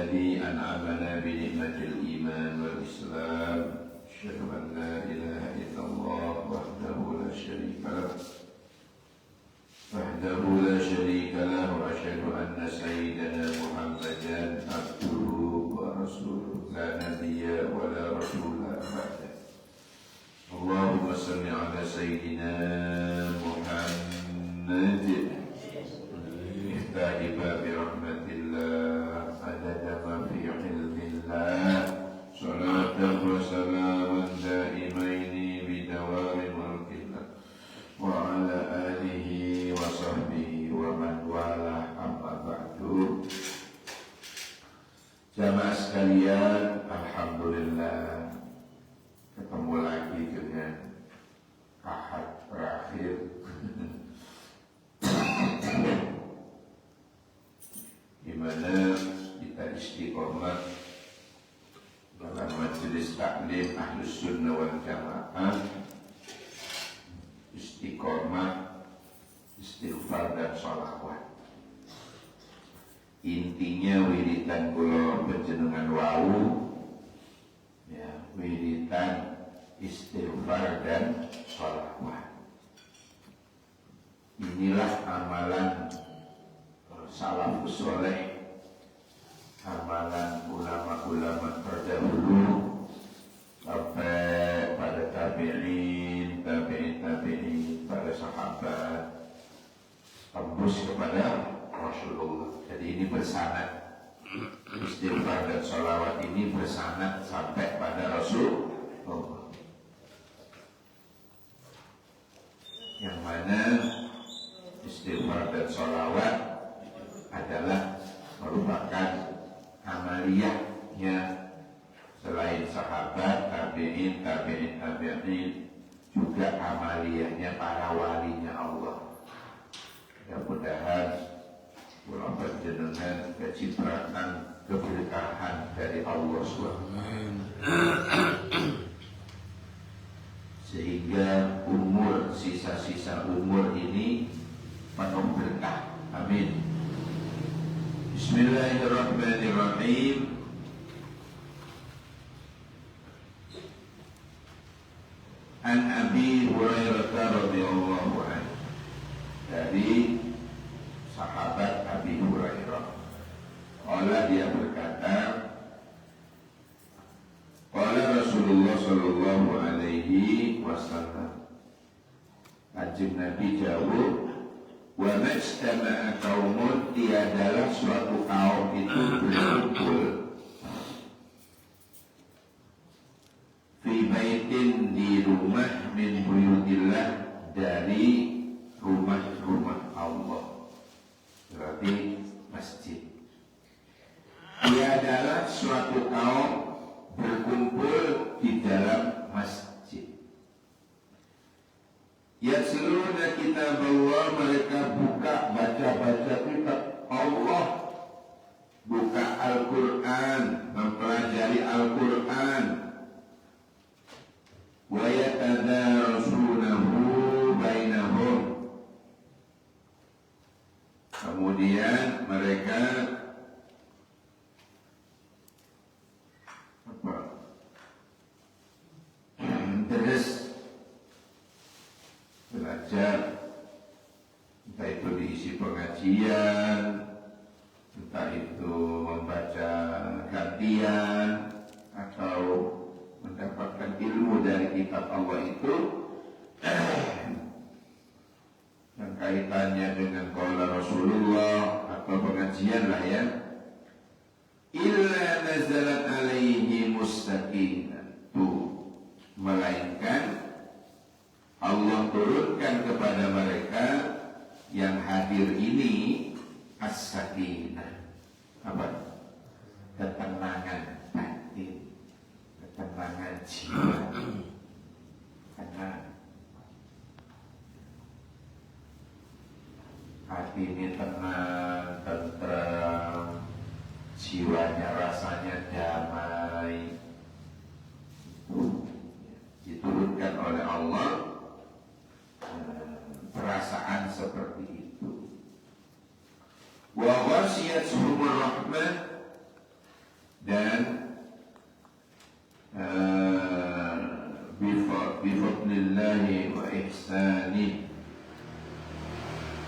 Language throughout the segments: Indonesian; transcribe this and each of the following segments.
الذي أنعمنا بنعمة الإيمان والإسلام أشهد أن لا إله إلا الله وحده لا شريك له وأشهد أن سيدنا محمدا عبده ورسوله لا نبي ولا رسول بعده. اللهم صل على سيدنا محمد مفتاح باب رحمة الله عدد ما في علم الله صلاة وسلاما دائمين بدوام ملك الله وعلى آله وصحبه ومن والاه أما بعد. Jamaah sekalian, alhamdulillah ketemu lagi dengan Ahad terakhir di mana kita istiqomah dalam majelis taklim Ahlus Sunnah wal Jamaah, istiqomah, istighfar dan sholawat. Intinya wiridan kula panjenengan wau, ya, wiridan istighfar dan sholawat. Inilah amalan salafus soleh, amalan ulama-ulama terdahulu sampai pada tabi'in, para sahabat, tembus kepada Rasulullah. Jadi ini bersanad, istighfar dan sholawat ini bersanad sampai pada Rasulullah, yang mana istighfar dan sholawat adalah merupakan amaliyahnya selain sahabat, tabi'in, juga amaliyahnya para walinya Allah. Mudah-mudahan kula panjenengan kecipratan keberkahan dari Allah SWT, sehingga sisa-sisa umur ini penuh berkah. Amin. Bismillahirrahmanirrahim. An Abi Hurairah radhiyallahu anhu, dari sahabat Abi Hurairah, qala, dia berkata, qala Rasulullah sallallahu alaihi wasallam, Kanjeng Nabi jawab, wa majtama'a qaumun, tiadalah suatu kaum itu berkumpul fi baitin, di rumah, min buyutillah, dari rumah-rumah Allah, berarti masjid. Tiadalah suatu kaum berkumpul di dalam masjid. Yatluna kitab Allah, mereka baca kitab Allah, buka Al-Quran, mempelajari Al-Quran. Wa yatadarasunahu bainahum, kemudian mereka terus belajar, entah itu diisi pengajian, entah itu membaca gantian, atau mendapatkan ilmu dari kitab Allah itu yang kaitannya dengan qaula Rasulullah atau pengajian lah ya. Illa nazalat alaihi mustakinatu, melainkan Allah turunkan kepada mereka yang hadir ini as-sakinah, apa? Ketenangan batin, ketenangan jiwa. Karena hati ini tenang, tentram, jiwanya rasanya damai, diturunkan oleh Allah perasaan seperti itu. Wa ghasiyatuhumur rahmah, dan bifadlillahi wa ihsanih,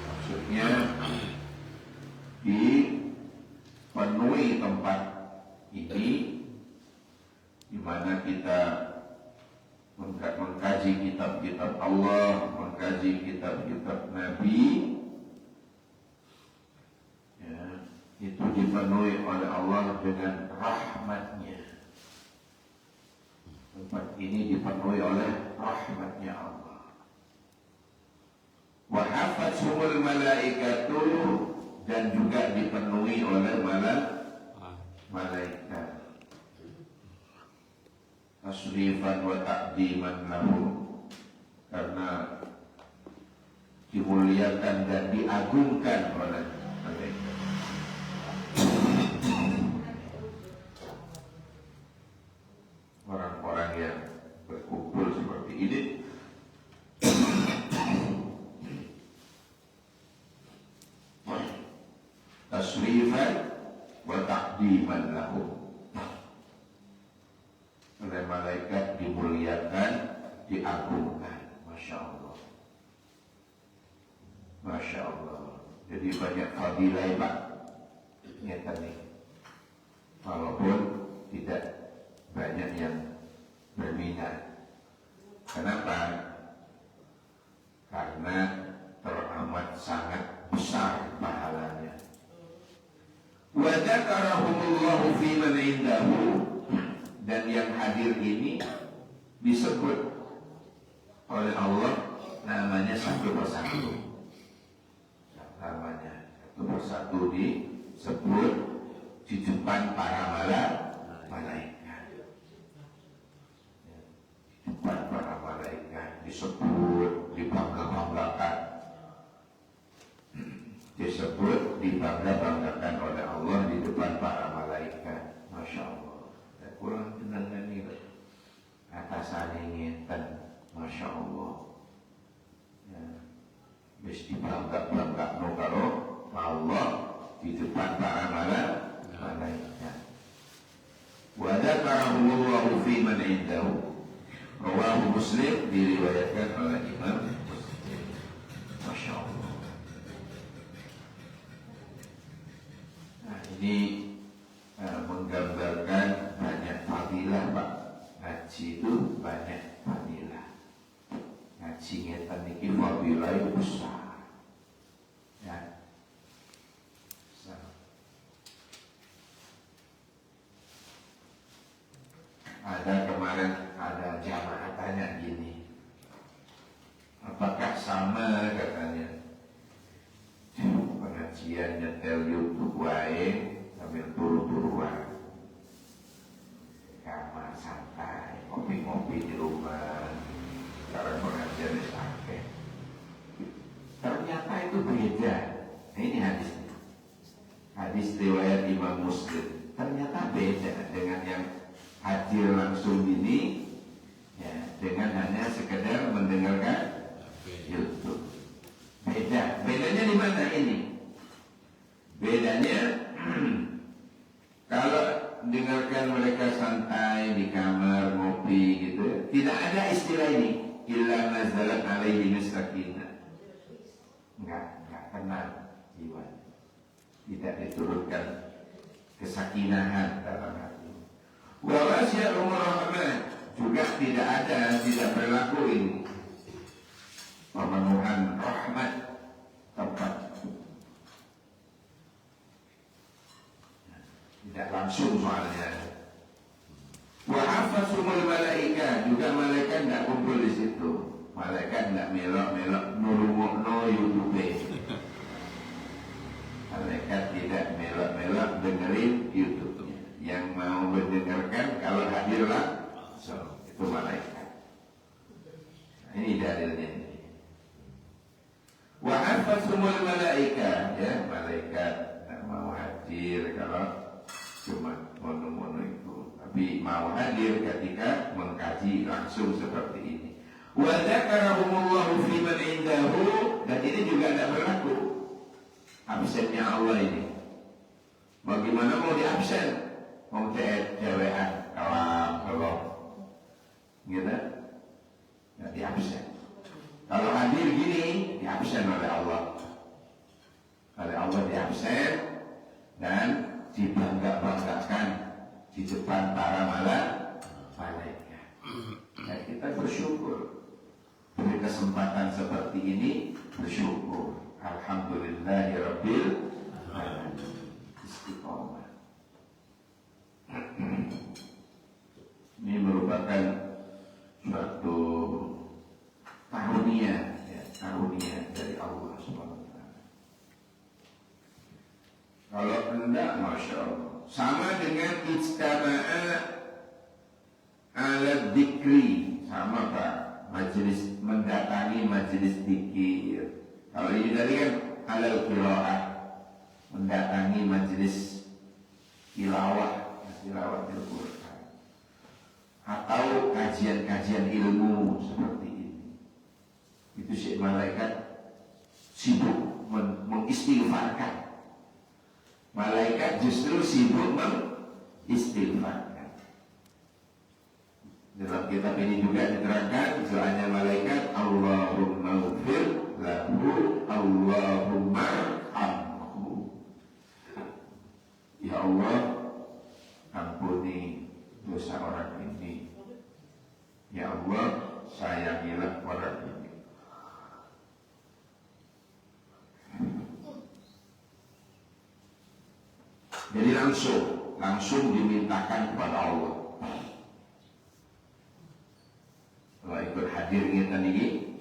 maksudnya dipenuhi tempat ini di mana kita mengkaji kitab-kitab Allah, mengkaji kitab-kitab Nabi, ya, itu dipenuhi oleh Allah dengan rahmatnya. Tempat ini dipenuhi oleh rahmatnya Allah. Wa hafathumul malaikatu, dan juga dipenuhi oleh malaikat. Tasrifan wa ta'diman lahu, karena dimuliakan dan diagungkan oleh malaikat. Orang-orang yang berkumpul seperti ini tasrifan wa ta'diman lahu, oleh malaikat dimuliakan, diagungkan. Masya Allah, Masya Allah. Jadi banyak fadilah Pak, nyata nih, walaupun tidak banyak yang berminat. Kenapa? Karena teramat sangat besar pahalanya. Wa dzakarahumullahu fi man indahu, dan yang hadir ini disebut oleh Allah namanya satu persatu. Namanya satu persatu disebut di depan para malaikat. Di depan para malaikat disebut, dibangga-banggakan. Disebut, dibangga-banggakan oleh Allah di depan para malaikat. Masya Allah. Kurang kenangan ini atasannya ngeten, Masya Allah, ya, mesti bangga-bangga kalau Allah di depan para malaikat. Wa dzakarahumullahu fi man indahu, rawahu Muslim, diriwayatkan oleh Imam Muslim. Masya Allah. Nah, ini menggambarkan banyak fadilah Pak. Ngaji itu banyak fadilah. Ngaji ngeten iki fadilah itu besar. Ya. Besar. Ada kemarin ada jamaah tanya gini, apakah sama katanya pengajian nyetel YouTube wae sambil turu-turuan, kamar santai, ngopi-ngopi di rumah, karena pengajian sakit. Ternyata itu beda. Nah, ini hadisnya. Hadis riwayat Imam Muslim. Ternyata beda dengan yang hadir langsung ini, ya, dengan hanya sekedar mendengarkan YouTube. Beda. Bedanya di mana ini? Bedanya kalau dengarkan mereka santai di kamar ngopi gitu, tidak ada istilah ini illa nazalat alaihi sakinah. Enggak kenal jiwa. Tidak diturunkan kesakinahan dalam hati. Wa wasya'ul rahmah, juga tidak ada, tidak berlaku ini pemenuhan rahmat tempat. Tidak langsung soalnya. Wa hafazumul malaika, juga malaikat tidak kumpul di situ. Malaikat tidak melok-melok nurungokno YouTube. Malaikat tidak melok-melok dengerin YouTube. Yang mau mendengarkan kalau hadirlah, so, itu malaikat. Nah, ini dalilnya. Wa hafazumul malaika, ya, malaikat tidak mau hadir kalau cuma mono-mono itu, tapi mau hadir ketika mengkaji langsung seperti ini. Wa dzakarahumullahu fi man indahu, dan ini juga tidak berlaku absennya Allah ini. Bagaimana mau di absen? mau cewekan kalau gitu nggak diabsen. Kalau hadir gini diabsen oleh Allah diabsen dan dibangga-banggakan di depan para malaikat. Dan kita bersyukur beri kesempatan seperti ini, bersyukur. Alhamdulillahirabbil alamin. Istiqomah. Ini merupakan suatu karunia, ya, karunia dari Allah SWT. Kalau enggak, masya Allah, sama dengan ijtama'a ala dzikri, sama Pak, majelis mendatangi majelis dzikir. Kalau ini tadi kan alal qiraah, mendatangi majelis tilawah Al-Quran atau kajian-kajian ilmu seperti ini. Itu si malaikat sibuk mengistighfarkan. Malaikat justru sibuk mengistighfarkan. Dalam kitab ini juga diterangkan doanya malaikat, Allahumma ghfir lahu, Allahumma arhamhu. Ya Allah, ampuni dosa orang ini. Ya Allah, sayangilah orang ini. Jadi langsung dimintakan kepada Allah. Kalau ikut hadir kita nih,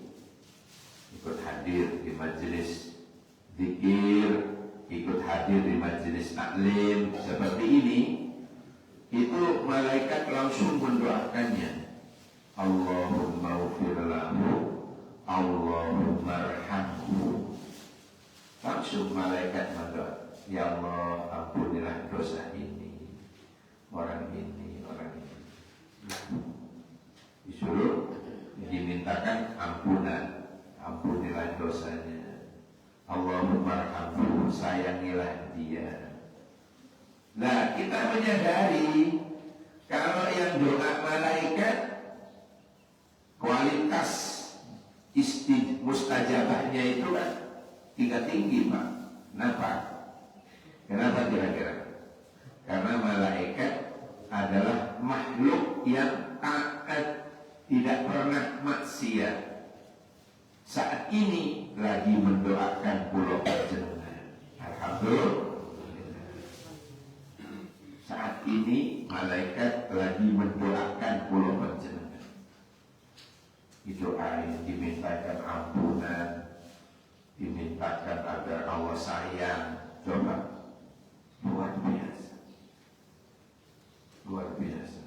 ikut hadir di majelis zikir, ikut hadir di majelis taklim seperti ini, itu malaikat langsung mendoakannya. Allahumma ghfir lahu, Allahumma arhamhu. Langsung malaikat mendoakan, ya Allah, ampunilah dosa ini, orang ini. Disuruh dimintakan ampunan, ampunilah dosanya. Allahumma arhamhu, sayangilah dia. Nah, kita menyadari kalau yang doa malaikat kualitas mustajabahnya itu kan tinggi Pak. Kenapa kira-kira? Karena malaikat adalah makhluk yang taat, tidak pernah maksiat. Saat ini lagi mendoakan pulau panjenengan. Alhamdulillah. Saat ini malaikat lagi mendoakan pulau panjenengan. Didoain, dimintakan ampunan, dimintakan agar Allah sayang. Coba. Luar biasa.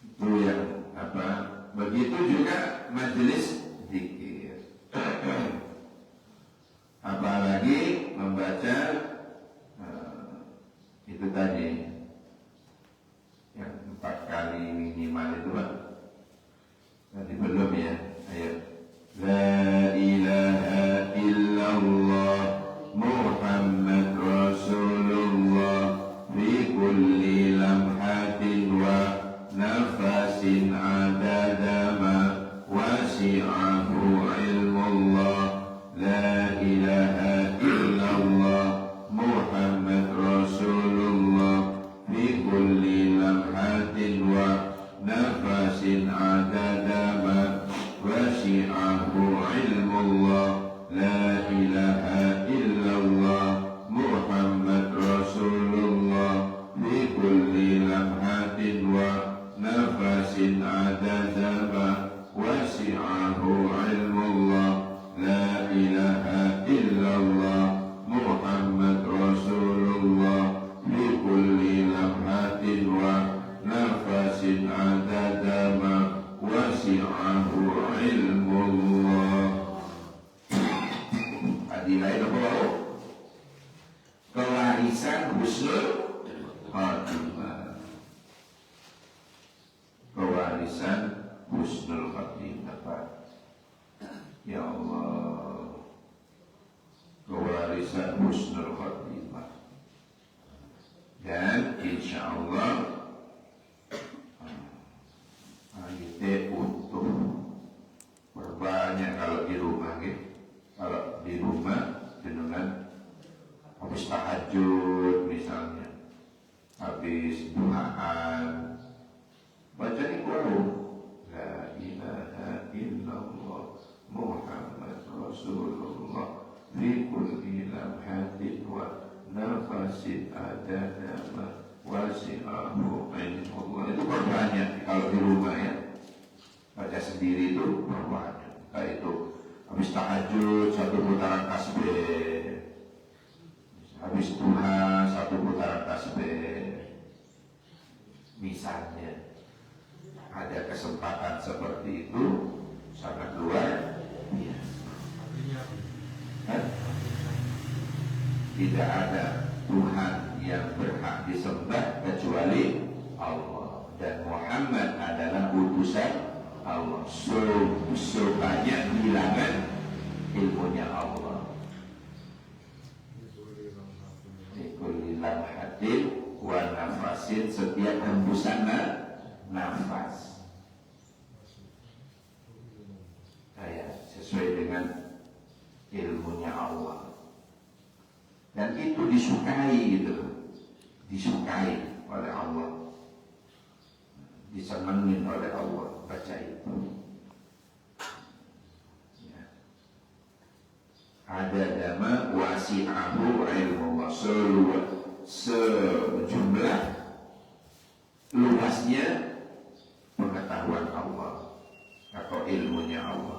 Itu yang apa? Begitu juga majelis zikir. Apalagi membaca itu tadi yang 4 kali minimal itu Pak. Tadi belum ya. Ayo. La ilaha illallah Muhammad Rasulullah fi kulli lamhatin wa nafasin adada ma wasi'ahu ilmullah. La ilaha illallah Muhammad Rasulullah fi kulli lamhatin wa nafasin adada ma wasi'ahu ilmullah. La ilaha illallah Muhammad Rasulullah fi kulli lamhatin wa nafasin adada ma wasi'ahu ilmullah. La ilaha illallah Muhammad Rasulullah fi kulli lamhatin wa nafasin adada ma wasi'ahu ilmullah. Adilah itu kewarisan husnul khatimah. Kewarisan husnul khatimah. Ya Allah, kewarisan husnul khatimah Dan insya Allah kita utuh berbanyak kalau di rumah gitu. Kalau di rumah dengan habis tahajud misalnya, habis duhaan, baca Al-Quran, la ilaha illallah Muhammad Rasulullah fi kulli lamhatin wa nafasin adada ma wasi'ahu ilmullah. Itu berbanyak kalau di rumah ya. Baca sendiri itu berbanyak. Kayak itu habis tahajud 1 putaran tasbih, habis duha 1 putaran tasbih. Misalnya ada kesempatan seperti itu sangat luar biasa. Tidak ada Tuhan yang berhak disembah kecuali Allah, dan Muhammad adalah utusan Allah. Sebanyak bilangan ilmunya Allah. Kulli lamhatin wa nafasin, setiap hembusan nafas. Sesuai dengan ilmunya Allah. Dan itu disukai gitu, disukai oleh Allah, disenangin oleh Allah baca itu. Ya. Ada nama wasi'ahu ilmu sejumlah luasnya pengetahuan Allah atau ilmunya Allah.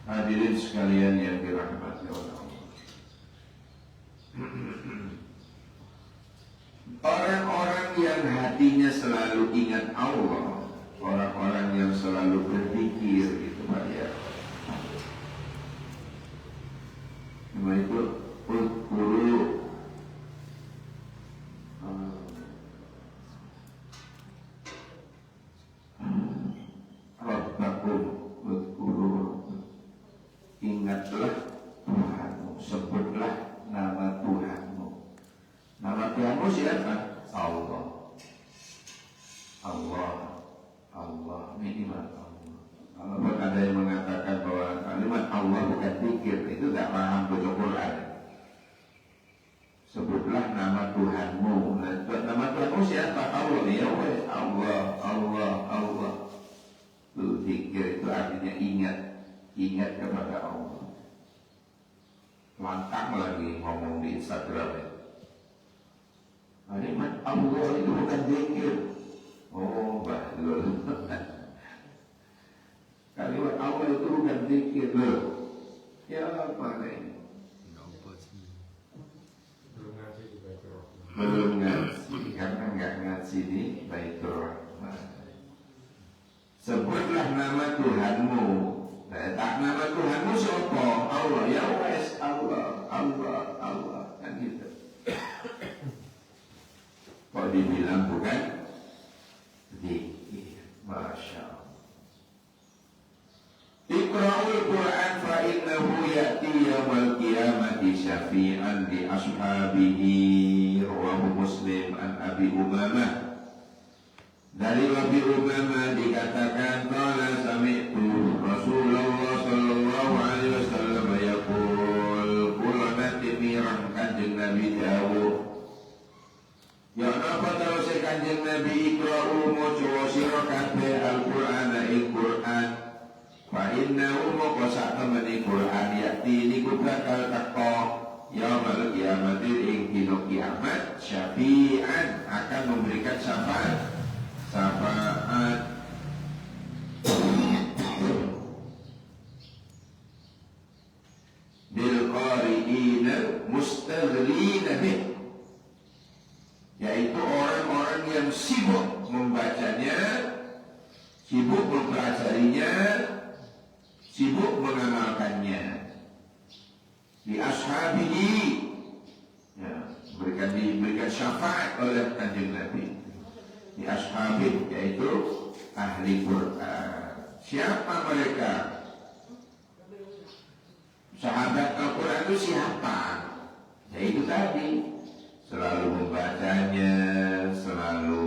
Hadirin sekalian yang dirahmati oleh Allah. Orang-orang yang hatinya selalu ingat Allah, orang-orang yang selalu berzikir gitu Pak ya. Cuma itu guru ingatlah Tuhanmu, sebutlah nama Tuhanmu. Nama Tuhanmu siapa? Allah. Allah, Allah, nikmat Allah. Kalau ada yang mengatakan bahwa kalimat Allah bukan zikir, itu tidak paham baca Quran. Sebutlah nama Tuhanmu. Nama Tuhanmu siapa? Allah. Ya Allah, Allah, Allah. Itu zikir, itu artinya ingat. Ingat kepada Allah. Lantang lagi ngomong di Instagram ya. Kalimat Allah itu bukan zikir. Oh, bahlul. Kalimat Allah itu bukan zikir. Ya apa nih? Belum ngaji, karena nggak ngaji di Baitur Rahman. Sebutlah nama Tuhanmu. Tak nama Tuhanmu siapa? Allah. Ya wes, Allah, Allah, Allah. Kan gitu. Kok dibilang bukan zikir? Masya Allah. Iqra'ul Quran fa innahu ya'ti yawmal qiyamati syafi'an li ashabihi. Rawahu Muslim an Abi Umamah. Dari Abi Umamah dikatakan qala sami'tu Rasulullah sallallahu alaihi wasallam yaqul qulana timiran kanjeng Nabi Dawud. Ya napa terus kanjeng Nabi ikra'u maca sira kabeh Al-Qur'an ing Qur'an. Fa innahu moko sak temene Qur'an yakti niku bakal teko yaumul kiamat ing dina kiamat syafi'an akan memberikan syafaat. Syafaat bil qari'ina mustaghrina bih, yaitu orang-orang yang sibuk membacanya, sibuk mempelajarinya, sibuk mengamalkannya. Di ashabihi, ya, diberikan syafaat oleh kanjeng Nabi. Di ashabih, yaitu ahli Quran. Siapa mereka? Sahabat Al-Quran itu siapa? Ya itu tadi, selalu membacanya, selalu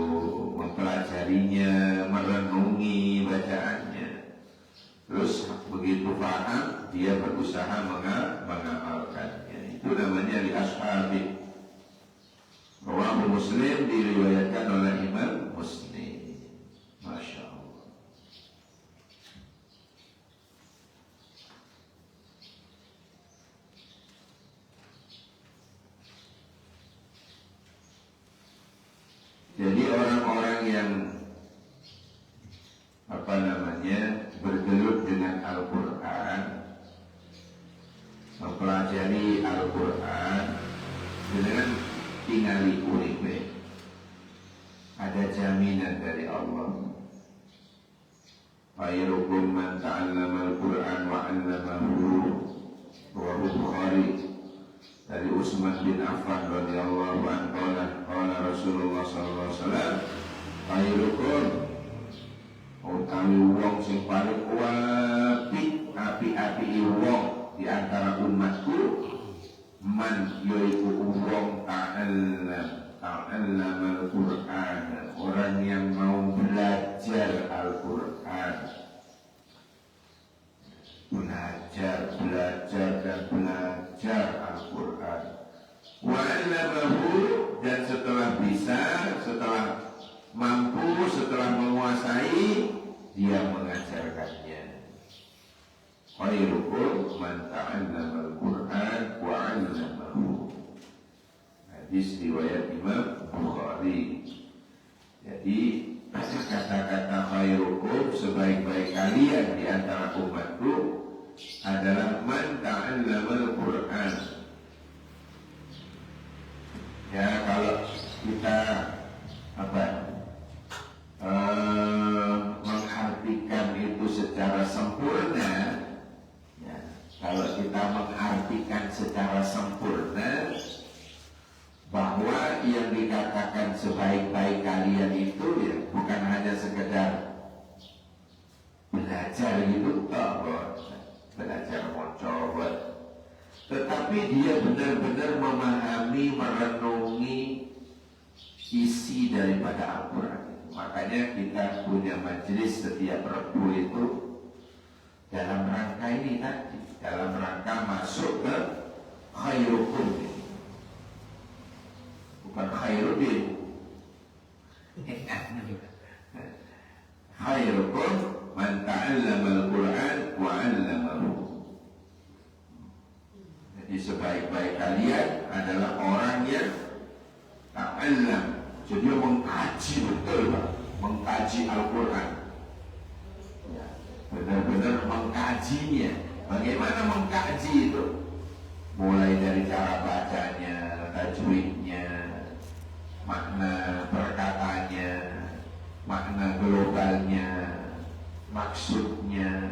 mempelajarinya, merenungi bacaannya. Terus begitu paham, dia berusaha mengamalkannya. Itu namanya li ashabi. Rawahu Muslim, diriwayatkan oleh Imam Muslim. Masya Allah. Jadi orang-orang yang bergelut dengan Al-Quran, mempelajari Al-Quran dengan tingali uripe, ada jaminan dari Allah. Khairukum man ta'allama Al-Quran wa 'allamahu. Rawahu Bukhari. Dari Utsman bin Affan radhiyallahu anhu qala Rasulullah sallallahu alaihi wasallam, khairukum utawi wong sing paling api wong di antara umatku, man yaiku wong ta'allam Al-Quran, orang yang mau belajar Al-Quran, belajar Al-Quran, wa'allamahu, dan setelah bisa, setelah mampu, setelah menguasai, dia mengajarkannya. Khairukum man ta'allama Al-Quran wa 'allamahu. Hadis riwayat Imam Bukhari. Jadi kata-kata khairukum, sebaik-baik kalian di antara umatku adalah man ta'allama Al-Quran. Ya, kalau kita mengartikan itu secara sempurna, ya, kalau kita mengartikan secara sempurna bahwa yang dikatakan sebaik-baik kalian itu ya bukan hanya sekedar belajar gitu, belajar mencoba, tetapi dia benar-benar memahami, merenungi isi daripada Al-Quran. Makanya kita punya majelis setiap Rabu itu dalam rangka ini tadi, dalam rangka masuk ke khairukum, bukan khairuddin. Khairukum man ta'allama Al-Quran wa 'allamahu. Jadi sebaik-baik kalian adalah orang yang ta'allam, jadi mengkaji betul, Pak, mengkaji Al-Quran, ya, benar-benar mengkajinya. Bagaimana mengkaji itu? Mulai dari cara bacanya, tajwidnya, makna perkataannya, makna globalnya, maksudnya.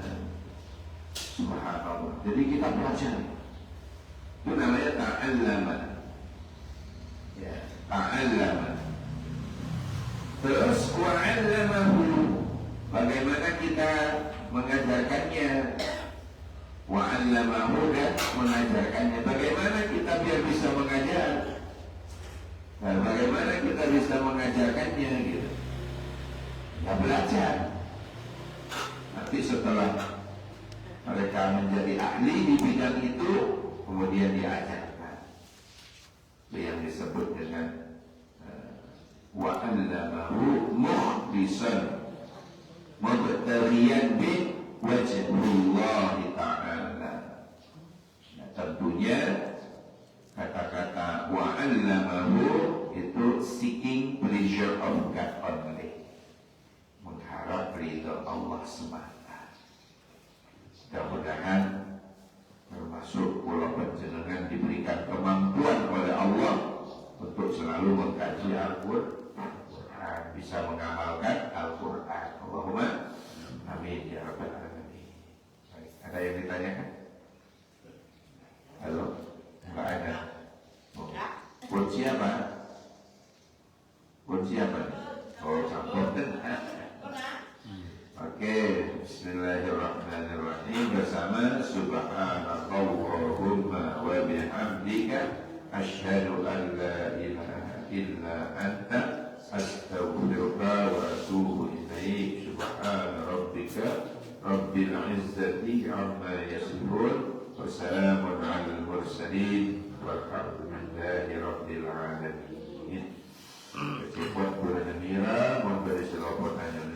Subhanallah. Jadi kita pelajari. Itu namanya ta'allama. Ya, ta'allama. Terus wa'allamahu, bagaimana kita mengajarkannya? Wa'allamahu, dan mengajarkannya. Bagaimana kita biar bisa mengajar? Nah, bagaimana kita bisa mengajarkannya gitu? Ya belajar. Nanti setelah mereka menjadi ahli di bidang itu, kemudian diajarkan. Itu yang disebut dengan wa'allamahu mukhlisan mubtaghiyan bi wajhillah ta'ala. Nah, tentunya kata-kata wa'allamahu itu seeking pleasure of God only, mengharap ridha Allah semata. Mudah-mudahan termasuk pulau panjenengan diberikan kemampuan oleh Allah untuk selalu mengkaji Al-Quran, bisa mengamalkan Al-Quran. Allahumma amin ya rabbal alamin. Ada yang ditanyakan? Halo? Enggak ada. Kunci apa? Kunci apa? Oh, campur. asyhadu an la ilaha illa anta astaghfiruka wa atubu ilaik. Subhana rabbika rabbil izzati amma yasifun wa salamun alal mursalin walhamdulillahi rabbil alamin. Buat bulan Mira memberi selopotannya